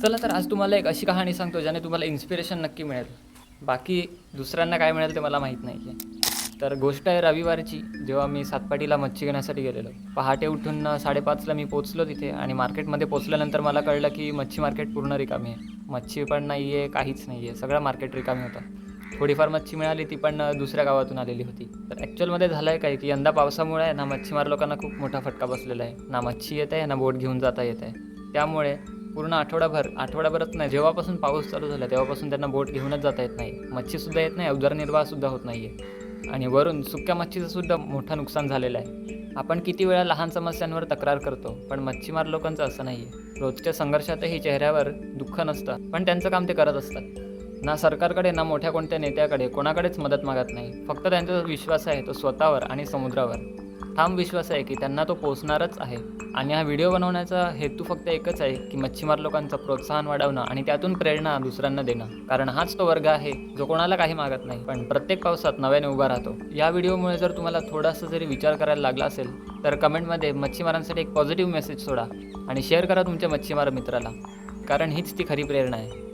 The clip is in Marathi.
चला तर आज तुम्हाला एक अशी कहाणी सांगतो ज्याने तुम्हाला इन्स्पिरेशन नक्की मिळेल. बाकी दुसऱ्यांना काय मिळेल ते मला माहीत नाही आहे. तर गोष्ट आहे रविवारची, जेव्हा मी सातपाटीला मच्छी घेण्यासाठी गेलेलो. पहाटे उठून 5:30ला मी पोचलो तिथे आणि मार्केटमध्ये पोचल्यानंतर मला कळलं की मच्छी मार्केट पूर्ण रिकामी आहे. मच्छी पण नाही आहे, काहीच नाही आहे. सगळं मार्केट रिकामी होतं. थोडीफार मच्छी मिळाली, ती पण दुसऱ्या गावातून आलेली होती. तर ॲक्च्युअलमध्ये झालं आहे काय की यंदा पावसामुळे आहे ना मच्छीमार लोकांना खूप मोठा फटका बसलेला आहे. ना मच्छी येत आहे ना बोट घेऊन जाता येत आहे. त्यामुळे पूर्ण आठवडाभरच नाही, जेव्हापासून पाऊस चालू झाला तेव्हापासून त्यांना बोट घेऊनच जाता येत नाही. मच्छीसुद्धा येत नाही, उदरनिर्वाहसुद्धा होत नाही आहे. आणि वरून सुक्या मच्छीचंसुद्धा मोठं नुकसान झालेलं आहे. आपण किती वेळा लहान समस्यांवर तक्रार करतो, पण मच्छीमार लोकांचं असं नाही आहे. रोजच्या संघर्षातही चेहऱ्यावर दुःख नसतं, पण त्यांचं काम ते करत असतात. ना सरकारकडे ना मोठ्या कोणत्या नेत्याकडे कोणाकडेच मदत मागत नाही. फक्त त्यांचा विश्वास आहे तो स्वतःवर आणि समुद्रावर. ठाम विश्वास आहे की त्यांना तो पोचणारच आहे. आणि हा व्हिडिओ बनवण्याचा हेतू फक्त एकच आहे की मच्छीमार लोकांचं प्रोत्साहन वाढवणं आणि त्यातून प्रेरणा दुसऱ्यांना देणं. कारण हाच तो वर्ग आहे जो कोणाला काही मागत नाही, पण प्रत्येक पावसात नव्याने उभा राहतो. या व्हिडिओमुळे जर तुम्हाला थोडासा जरी विचार करायला लागला असेल तर कमेंटमध्ये मच्छीमारांसाठी एक पॉझिटिव्ह मेसेज सोडा आणि शेअर करा तुमच्या मच्छीमार मित्राला, कारण हीच ती खरी प्रेरणा आहे.